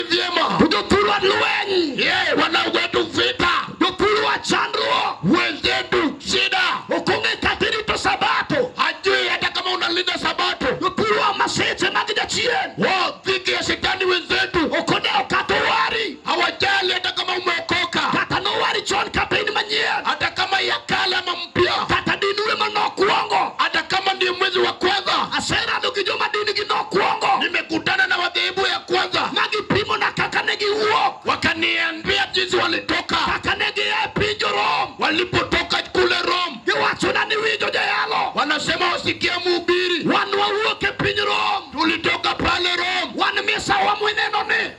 vyema. Jopurwa lueny. Wanawetu vita. Jopurwa chandruo. Wenzetu shida. Okunge katirito sabato. Hajui hata kama unalinda sabato. Jopurwa maseche magida chien. Dhiki ya shetani wenzetu. Okode okatowari. Hawajali hata kama umeokoka. Katanowari chon kapeni manyien. Hata kama ya kale ama mpya. Katadinure manokuongo. Hata kama ndiyo mwezi wa kwanza. Asera dukijo madini ginokuongo. Nimekutana na wadhehebu ya kwanza. Magipimo na kakanegi uo. Wakaniambia jinsi walitoka. Kakanegi epinjo Rome. Walipotoka kule Rome. Giwachuna ni wijo jayalo. Wanasema wasikia mhubiri. Wanwa uoke pinjo Rome. Tulitoka pale Rome. Wanmisa wa mweneno ni.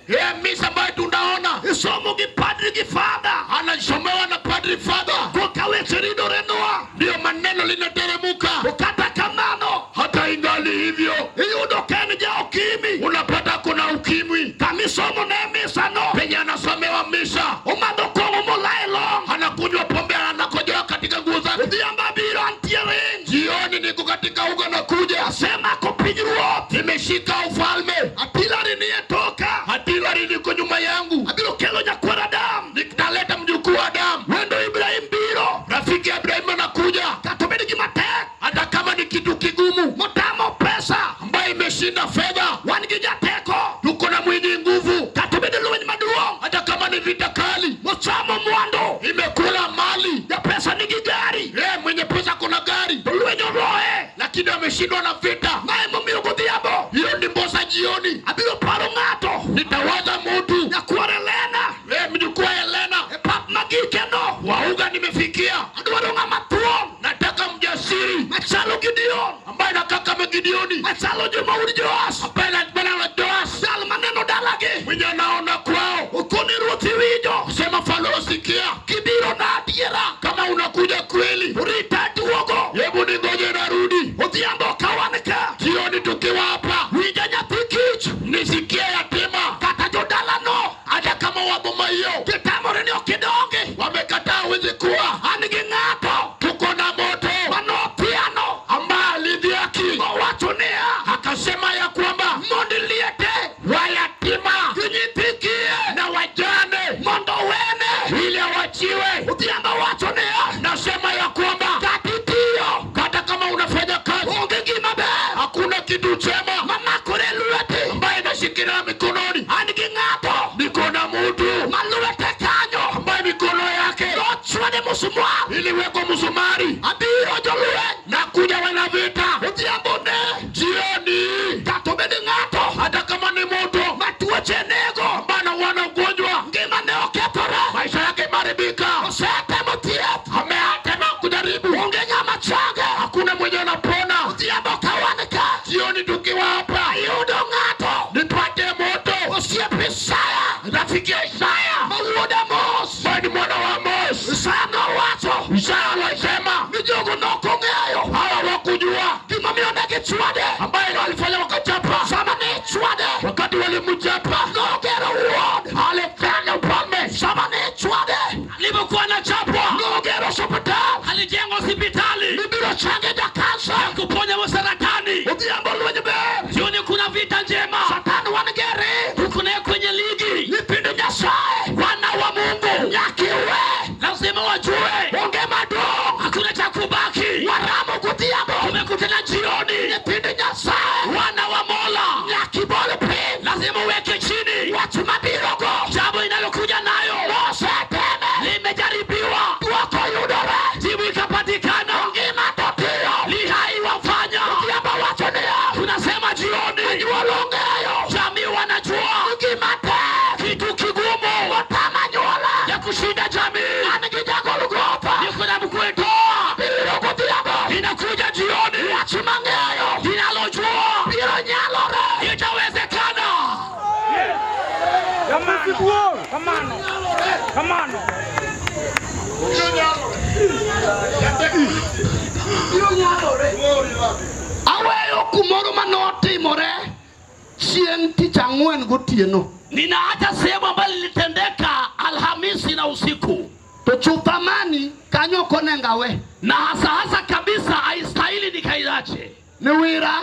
Misa ambayo tunaona. Isomo gipadri gifada. Anasomewa na padri fada. Kukawe chirido renua. Ndio maneno linateremuka. Ukata kamano. Hata ingali hivyo. Iyudo kenja ukimi. Unapata kuna ukimwi. Kamisomo ne misa no. Penye anasomewa misa. Umado kongo molailo. Anakunywa pombe anakojoa katika nguo zake. Udiamba biro antiering. Jioni niko katika uga na kuja. Asema kupinjuruo. Nimeshika ufalme. Atilari niyetoka. Atilari niko nyuma yangu. Abilo kelo nyakwara Adam. Nitaleta mjukuu wa Adam. Wendo Ibrahim biro. Rafiki Ibrahim anakuja. Katobedi kimatek. Hata kama ni kitu kigumu. Motamo pesa. Ambaye imeshinda fedha. Wanigija teko. Tuko na mwenye nguvu. Katobedi luwenye maduo. Hata kama ni vita kali. Mochamo mwando. Imekula mali. Ya pesa nigi gari. Mwenye pesa kuna gari. Luwenye roe. Lakini ameshindwa na vita. Mae mumiyo kudhiabo. Hiyo ni mbosa jioni. Abilo paro ngato. Nitawaza mtu. Nyakwara Elena. Mjukuu wa Elena. Pap magikeno. Wauga nimefikia. Aduwaronga matuom. Nataka mjasiri. Machalo Gideon. Ambaye nakaa kama Gideoni. Machalo Jumauri Joas. Ambaye anajibana na Joas. Dal maneno dalage. Mwenye anaona kwao. Ukuni ruti wijo. Sema Farao sikia. Kibiro na adiera. Kama unakuja kweli. Urita tuogo. Hebu ningoje narudi. Udhiambo kawaneka. Jioni tukiwa hapa. Wija nyatikich. Nisikia yatima. Kata jodala no. Hata kama waboma hiyo. Kitamore ni okidonge. Wamekataa wezi kuwa. Anigi ngato. Tuko na moto. Manotiano. Ambaye alidhiaki. Mwachunia. Akasema ya kwamba. Mondiliete. Wayatima. Kinyitikie. Na wajane. Mondo wene. Ili awachiwe. Udhiambo wachunia. Nasema ya kwamba. Katitio. Hata kama unafanya kazi. Ongegi mabe. Hakuna kitu chema. Mama kure luete. Ambaye inashikilia mikononi. Anigi ngato. Niko na mtu. Maluete kanyo. Ambaye mikono yake. Rochwade musumwa. Iliwekwa msumari. Abiro jolue. Na kuja wana vita. Udhiambo ne. Jioni. Katobedi ngato. Hata kama ni moto. Matuwa chenego. Ambaye wana ugonjwa. Ngima ne oketore. Maisha yake maribika. Osete motiet. Ameatema kujaribu. Unge nyama chage. Hakuna mwenye anapona. Udhiambo kawaneka. Jioni tukiwa hapa. Ayudo ngato. Nipate moto. Osiepe Isaya. Rafiki ya Isaya. Mawuoda Mos. Bani mwana wa Mos. Isaya no wacho. Isaya alisema. Mijogo no kongeyo. Hawa wakujua. Kima mionege chwade. Ambaye walifanya wakachapa. Sama ne chwade. Wakati walimujapa. No gero uod. Alifanya upame. Sama ne chwade. Alipokuwa na chapwa. No gero hospital. Alijenga hospitali. Bibiro change da kansa. Ya kuponya wasaratani. Udhiambo luwenye be. Jioni kuna vita njema. Satani wanegere. Tuko naye kwenye ligi. Nipinde Nyasaye. Wana wa Mungu. Nyakiwe. Lazima wajue. Unge madong. Hakuna cha kubaki. Waramu kudhiambo. Tumekutana jioni. Nipinde Nyasaye. Wana wa Mola. Nyakibole pin. Lazima uweke chini. Watu mabirogo. Jambo inalokuja nayo. Oseteme. Limejaribiwa. Wako yudore. Jibu ikapatikana. Ngima totio. Lihai wafanya. Udhiambo wachonia. Tunasema jioni. Nyuolongeyo. Jamii wanajua. Ngima te. Kitu kigumu. Watama nyuola. Ya kushinda jamii. Anigija golgota. Niko na mkweto. Biro kudhiambo. Inakuja jioni. Wachimangeyo. Inalojua. Biro nyalore. Itawezekana. Come on. Aweyo kumoro manotimore chieng' tich ang'wen gotieno. Ninaacha sehemu ambayo ilitendeka Alhamisi na usiku. To chuthamani kanyo konengawe. Na hasa kabisa haistahili nikaiache. Ni wira.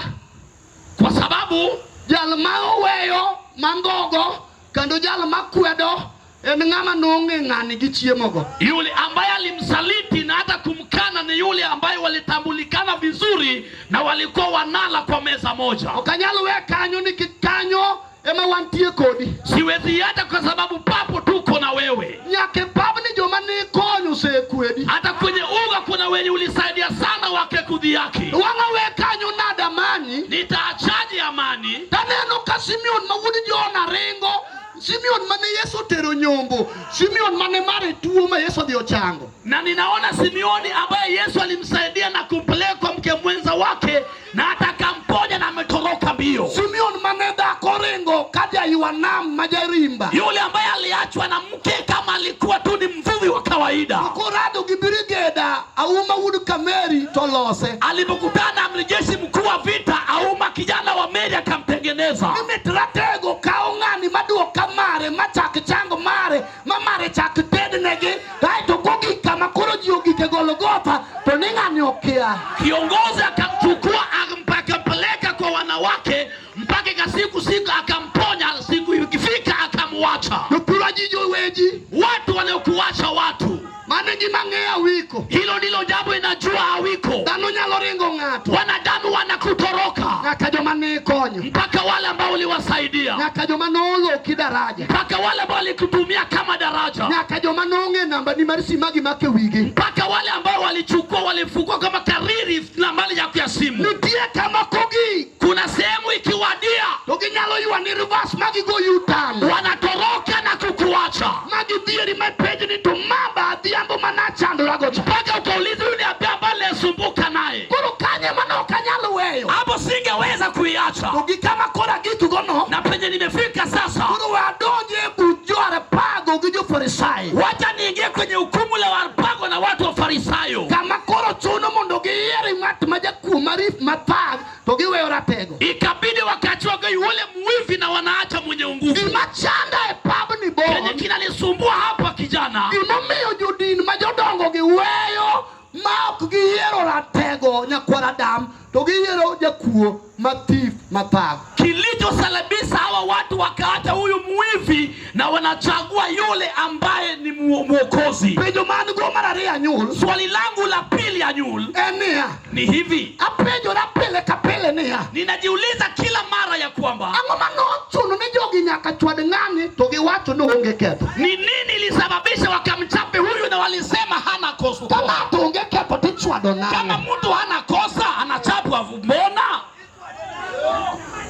Kwa sababu jal ma oweyo mangogo kando jalo makwedo en ng'ama nonge ng'ani gi chiemogo. Yule ambaye alimsaliti na hata kumkana ni yule ambaye walitambulikana vizuri na walikuwa wanala kwa meza moja. Okanyalo we kanyo ni kikanyo ema wantie kodi. Siwezi hata kwa sababu papo tuko na wewe. Nyake papo ni joma ni konyo se kwedi. Hata kwenye uga kuna wenye ulisaidia sana wake kudhiaki. Wanga we kanyo nada amani. Nitaachaje amani? Taneno ka Simeon mawudi jona rengo. Simeon mane Yesu tero nyombo. Simeon mane mare tuo ma Yesu dio chango. Na ninaona Simeoni ambaye Yesu alimsaidia na kumpeleka mke mwenza wake na hata kamponya na ametoroka mbio. Simeon mane da korengo kaja yuanam majarimba. Yule ambaye aliachwa na mke kama alikuwa tu ni mvuvi wa kawaida. Akorado gibirigeda auma wudu kameri tolose. Alipokutana amrejeshi mkuu wa vita auma kijana wa Meri akamtengeneza. Nimetratego kaongani maduoka mare machak chango mare mamare chak tednegi taito gogi kama koro jiogi ke Golgotha to ningani okia. Kiongozi akamchukua akampeleka kwa wanawake mpaka siku akamponya, siku ikifika akamwacha. Nukura jijo weji watu waliokuacha watu manegi mangea wiko. Hilo ndilo jambo inajua hawiko. Dano nyalo ringo ngatu. Wanadamu wanakutoroka. Nakajo mane konyo. Mpaka wale ambao uliwasaidia. Nakajo manolo kidaraja. Mpaka wale ambao walikutumia kama daraja. Nakajo manonge namba ni marisi magi make wige. Mpaka wale ambao walichukua walifukua kama kariri na mali ya simu. Nutie kama kogi. Kuna sehemu ikiwadia. Togi nyalo yuwa ni reverse magi go yutan. Wanatoroka na kukuacha. Magi dieri mapeji ni tumamba diambo manachando lagocha. Mpaka ukauliza yule ambaye sumbuka naye. Kuru kanye manoka nyalo weyo. Hapo singeweza kuiacha. Togi kama kora gitu gono. Na penye nimefika sasa. Kuru wadonje bujore pago gijo Farisayo. Wacha niingie kwenye hukumu la wapago na watu wa Farisayo. Kama koro chuno mondo giyeri ng'at maja kumarif matag togi weyo ratego. Ikabidi wakachwa yule mwivi na wanaacha mwenye nguvu. Imachanda pabu ni bo. Kenye kinalisumbua hapa kijana. Imamiyo judin majodongo giweyo maok giyero ratego nyakwara dam to giyero jakuo matif matag. Kilichosalabisha hawa watu wakaacha huyu mwivi na wanachagua yule ambaye ni mwokozi. Pejo manu go marari anyul. Swali langu la pili anyul Enia ni hivi. Apejo rapele kapele nia. Ninajiuliza kila mara ya kwamba angoma no chuno ni jogi nyaka chwad ng'ani to giwacho no onge ketho. Ni nini ilisababisha wakamchape huyu na walisema hana kosa? Kama onge ketho tichwado ng'ani. Kama mtu hana kosa anachapwa mbona?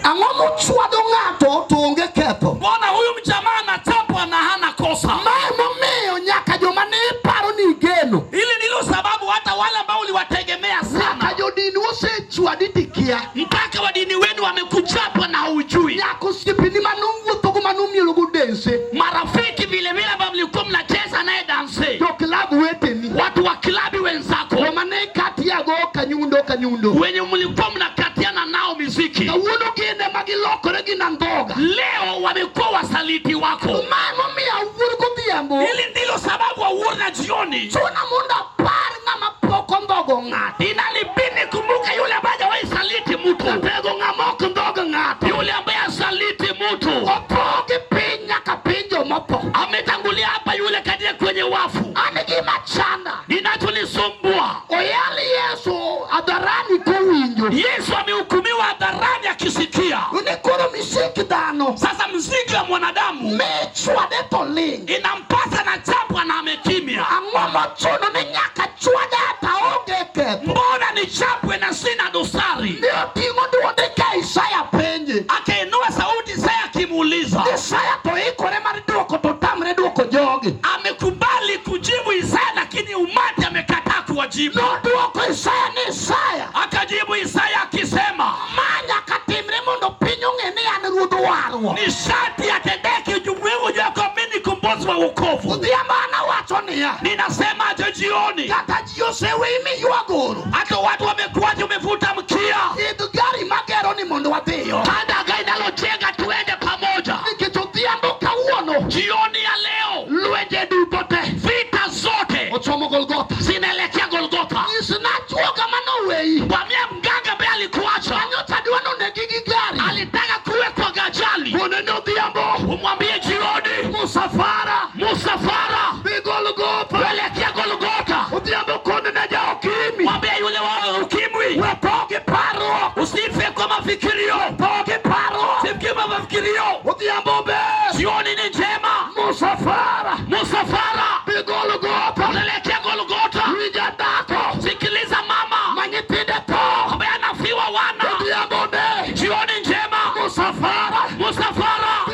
Angomo chwado ng'ato to onge ketho. Mbona huyu mjamaa anachapwa na hana kosa? Maimo miyo nyaka joma ni paro ni geno. Hili ndilo sababu hata wale ambao uliwategemea sana. Nyaka jodini wose chwaditi kia. Mpaka wadini wenu wamekuchapwa na hujui. Nyako sipini manungu toko manumi lugu dense. Marafiki vile vile ambao mlikuwa mnacheza naye danse. To klabu weteni. Watu wa klabu wenzako. Wamane kati yago kanyundo. Wenye mlikuwa mnakatiana nao muziki. Na uono gine magiloko regi na ndoga. Leo wamekuwa wasaliti wako. Maimo miya uwuru kutiambo. Hili ndilo sababu wa uona jioni. Chuna munda pari nga mapoko ndogo ngati. Inalibini kumbuka yule ambaye waisaliti mtu. Kapego nga moko ndogo ngati. Yule ambaye asaliti mtu. Otoge pinya kapinjo mopo. Ametangulia hapa yule kadia kwenye wafu. Anigi machana. Ninachonisumbua. Oyali Yesu adarani kuwinjo. Yesu amehukumiwa hadharani akisikia. Unikuru misiki dano. Sasa mziki wa mwanadamu mechwade to ling. Inampasa na chapwa na amekimya. Angomo chuno ni nyaka chwade hata onge ketho. Mbona ni chapwe na sina dosari? Ndio tingo duodeka Isaya penje. Akainua sauti Isaya akimuuliza. Isaya to ikore mariduoko to tamre duoko jogi. Amekubali kujibu Isaya lakini umati amekataa kuwajibu. No duoko Isaya ni Isaya. Akajibu Isaya akisema manya katimre mondo pinyo ng'eni an ruodh warwa. Ni shati atendeke ujumwengu jako mini kumbozi wa wokovu. Udhiamana wacho niya. Ninasema aje jioni. Kata jiosewe imi yuagoro. Hata watu wamekuwaje umevuta mkia. Idh gari magero ni mondo wadhiyo. Hata gari nalojenga tuende pamoja. Nikitudhiambo kawuono. Jioni ya leo. Lwenje dutote. Vita zote. Ochomo Golgotha. Zinaelekea Golgotha. Nisina chuoga manowei. Pamia mganga ambaye alikuacha. Anyota duano negigi gari. Alitaka kuwekwa gajali. Mwone no dhiambo. Umwambie jioni. musafara Golgotha, kuelekea Golgotha. Odhiambo konde na ja ukimwi, Mwambie yule wa ukimwi, wepoke paro, usife kwa mafikirio, wepoke paro, usife kwa mafikirio. Odhiambo be, Jioni ni njema, musafara Golgotha, kuelekea Golgotha. Wija dako, Sikiliza mama, manyitinde to, ambaye anafiwa wana. Odhiambo be, Jioni njema, musafara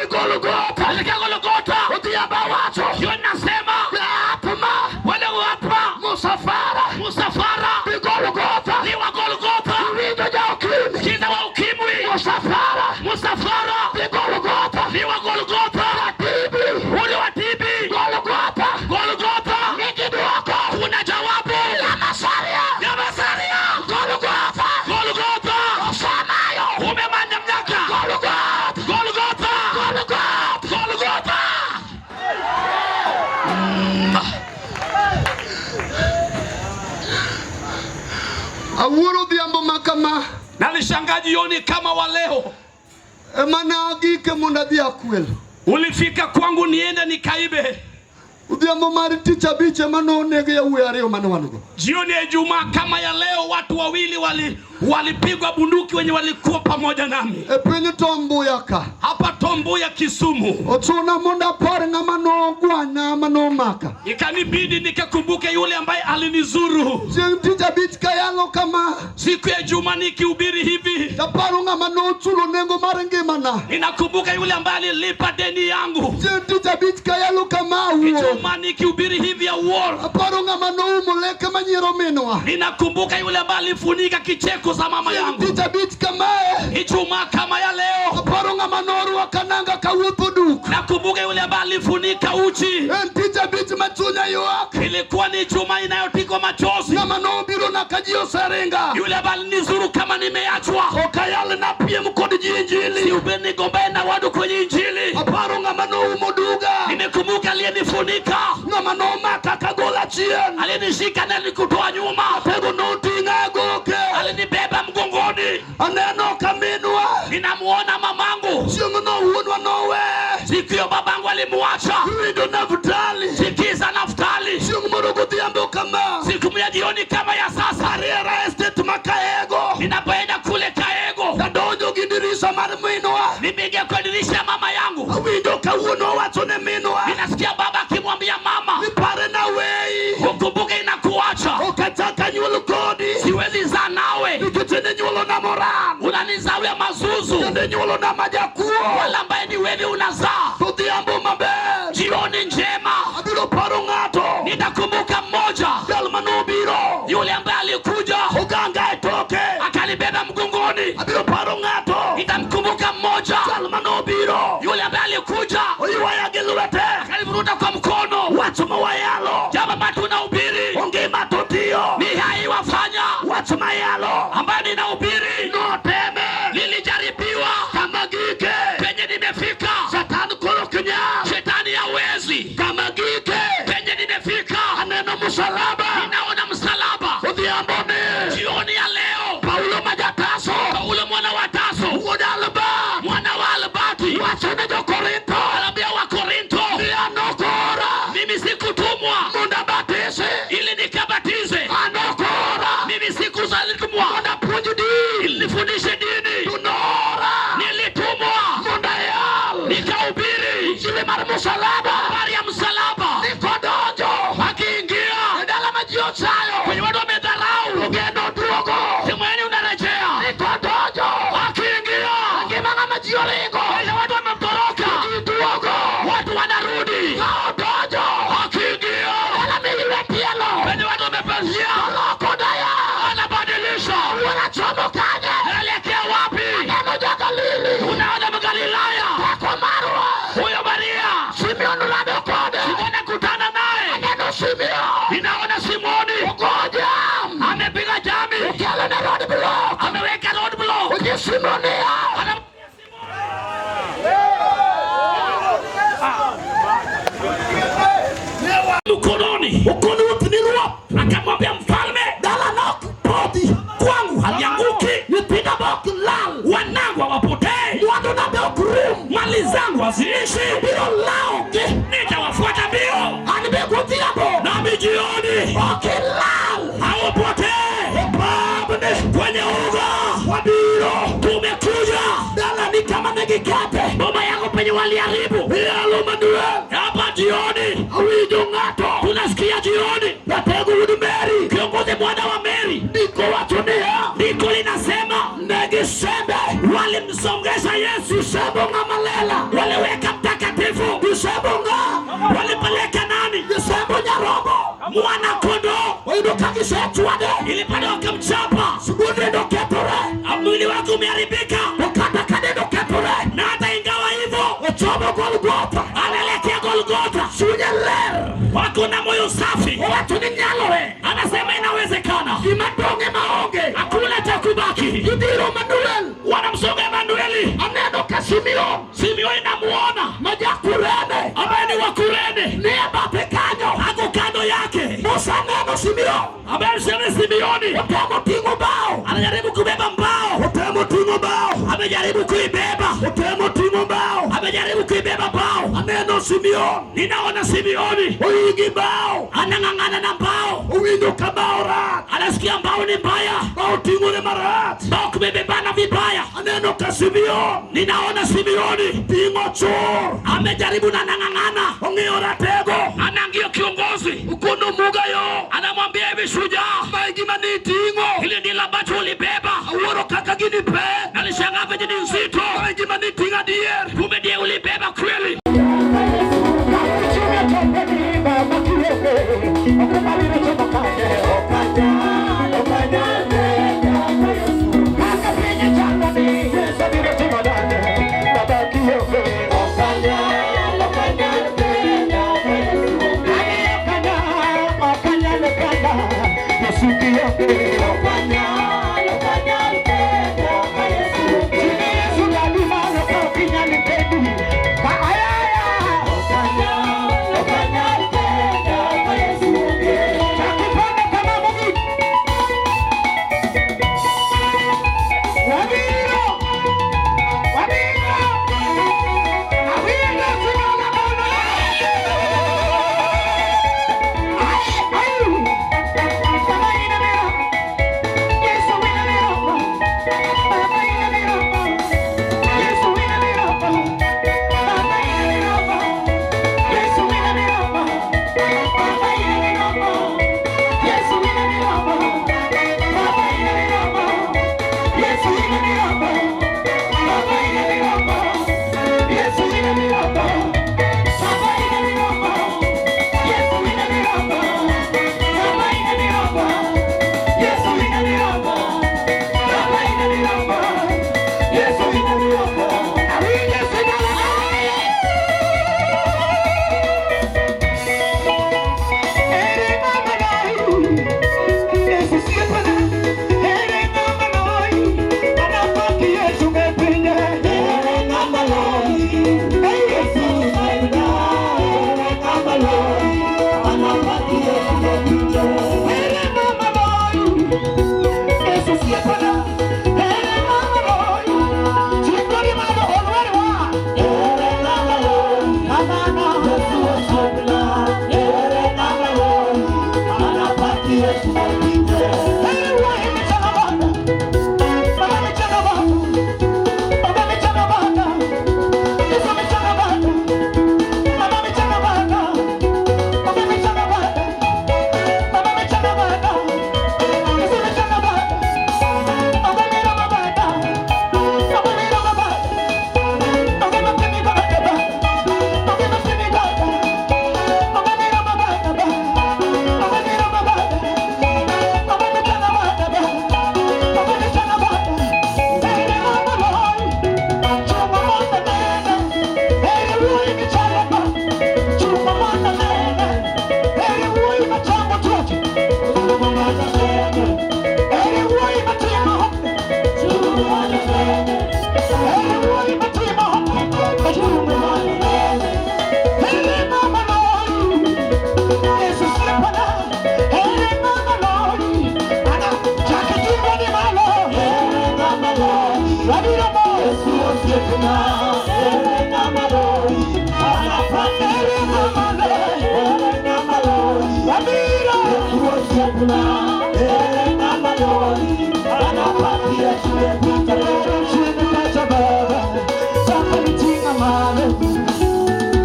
Golgotha, kuelekea Golgotha. Odhiambo wacho, Jioni nasema atma wale hapa musafara Golgotha, ni wa Golgotha. Wija ja ukimwi, Kina wa ukimwi, musafara Golgotha, ni wa Golgotha. Ule wa TB, Golgotha. Kuna jawabu ya Masalia, Golgotha. Umemanya mnyaka, Golgotha. Awuoro Odhiambo makama, Nalishangaa jioni kama wa leo emana agike mondo adhi akwel. ulifika kwangu niende nikaibe. Odhiambo mar tich abich ema noneg yawuoyi ariyo mane wan go. Jioni ya Ijumaa kama ya leo watu wawili walipigwa bunduki wenye walikuwa pamoja nami. E piny Tom Mboya ka, Hapa Tom Mboya Kisumu. ochuna mondo apar ng'ama nogwanya ama nomaka. Ikanibidi nikakumbuke yule ambaye alinizuru. Chieng' tich abich kayalo kama, Siku ya Ijumaa nikihubiri hivi, taparo ng'ama nochulo nengo mar ngimana. ninakumbuka yule ambaye alilipa deni yangu. Chieng' tich abich kayalo kama awuo, Ijumaa nikihubiri hivi ya uoro, aparo ng'ama noumo leke manyiero minwa. ninakumbuka yule ambaye alifunika kicheko za mama Chieng' yangu. tich abich kamae, Ijumaa kama ya leo aparo ng'ama norwaka nanga kawuotho duk. nakumbuka yule ambaye alifunika uchi. En tich abich ma chunya ywak, Ilikuwa ni Ijumaa inayotikwa machozi. ng'ama nobiro na ka ji oseringa. Yule ambaye alinizuru kama nimeachwa. Ok ayal na piem kod ji injili. Siubiri nigombee na watu kwenye Injili. Aparo ng'ama noumo duga, Nimekumbuka aliyenifunika, ng'ama nomaka kagola chien. aliyenishika na nikutoa nyuma, Tego noting'a goke, alinibeba mgongoni. aneno kaminwa. Ninamuona mamangu. Chieng' no wuonwa nowe, Siku hiyo babangu alimuacha. rido Naftali. Sikiza Naftali. Chieng' moro godhiambo kama, Siku ya jioni kama ya sasa, ariera estate ma Kaego, ninapoenda kule Kaego, kadonjo gi dirisa mar minwa. nimeingia kwa dirisha ya mama yangu. Awinjo kawuono owacho ne minwa, Ninasikia baba akimwambia mama, nipare na weyi, ukumbuke inakuacha. ok achak anyuol kodi. Siwezi zaa nawe, Nikech ne nyuolo na moran, unanizawia mazuzu, kendo nyuolo na majakuo. wala ambaye ni wewe unazaa. Odhiambo maber, Jioni njema, abiro paro ng'ato, nitakumbuka mmoja, jal manobiro, yule ambaye alikuja oganga e toke. akanibeba mgongoni. Abiro paro ng'ato, Nitamkumbuka mmoja, jal manobiro, yule ambaye alikuja oywaya gi lwete. akanivuruta kwa mkono. Wach mawayalo, Jambo ambalo tunahubiri ongima to tiyo. ni hai wafanya, Wach mayalo, ambayo ninahubiri noteme. nilijaribiwa. Kama gike, Penye nimefika, Satan koro kinya. shetani hawezi. Kama gike, Penye nimefika, aneno msalaba. ninaona msalaba. Odhiambo ni Jioni ya leo, Paulo majataso, Paulo mwana wa Taso, wuod Alba, mwana wa Albati, wacho ne jo-Korintho, anaambia wa Korinto, ni anokora mimi sikutumwa mondo abatise. ili nikabatize. Anokora Mimi sikutumwa mondo apuonj din. ili nifundishe dini. Tunora Nilitumwa mondo ayal nikahubiri injili mar msalaba. habari ya msalaba. Nikodonjo Akiingia e dala ma ji osayo, kwenye watu wamedharau, ogeno duogo. tumaini unarejea. Nikodonjo Akiingia ngima ng'ama ji oringo, kwenye watu wamemtoroka, ji duogo. watu wanarudi. Kaodonjo Akiingia dala miliwe tielo, kwenye watu wamepazia, oloko daya, anabadilisha. wanachomo kanye. Naelekea wapi? Neno ja Galili, Unaona Mgalilaya, kwa marwa, huyo Maria, Simeon lado kode. Simoni kutana naye. Neno Simeon, Ninaona Simoni ugoja, amepiga jami, ukiala na road block, ameweka road block. uji Simonia. Ana- mkononi, Ukoni upinirwa, akamwambia mfalme, dala nok podi, kwangu halianguki, nipida bok lal, wanangu hawapotei, mwado na beok rum, mali zangu haziishi. biro laoge, Idiro Manuel. Hapa jioni Awijo ngato. tunasikia jioni Yatego Wudu Mary. kiongozi mwana wa Mary Niko watunia. ndiko linasema Negisembe. walimsongesha Yesu Sebonga malela. waliweka mtakatifu Sebonga. walipeleka nani Sebo Nyarobo. mwana kondoo Oido kagisetwade. ilipanda wakamchapa Subude do ketore. mwili wake umeharibika Wakata kadedo ketore. na hata ingawa hivyo Ochobo Golgotha. anaelekea Golgotha Sunya ler. wako na moyo safi Watu ni nyalore. anasema inawezekana Imadonge maonge. hakuna cha kubaki Idiro Manuel. wanamsonga Emanueli Aneno ka Simeoni namuona Majakurene. ambaye ni wa Kurene Nebape kanyo. ako kando yake Musa neno Simeon. ambaye ni Simeoni Otemo tingo bao. anajaribu kubeba mbao Otemo tingo bao. amejaribu kuibeba Otemo tingo bao. amejaribu kuibeba mbao Aneno Simeon. ninaona Simeoni Oigi bao. anang'ang'ana na mbao Uwindo ka bao rat. anasikia mbao ni mbaya Bao tingo ne marat. mbao kumebebana vibaya Aneno ka Simeon. ninaona Simeoni Tingo chor. amejaribu na anang'ang'ana Ongeo ratego. anangio kiongozi Ukono mugayo. anamwambia hivi shujaa Maigima ni tingo. hili ndilo ambacho ulibeba Aworo kaka gini pe. alishangaa venye ni nzito Maigima ni tinga dier. kumbe ndiye ulibeba kweli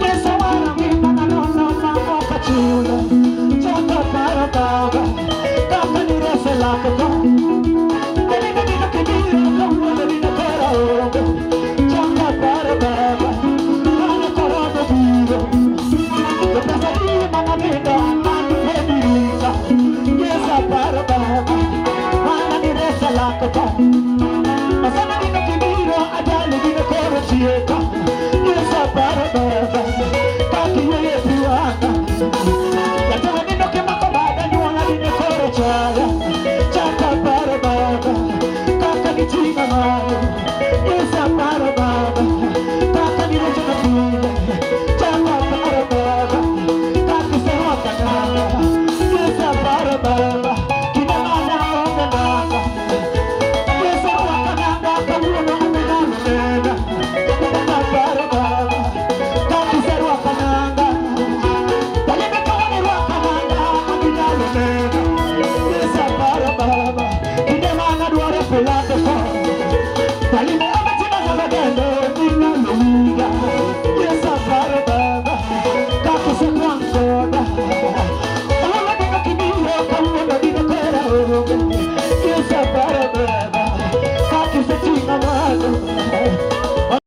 Yes, chake tena.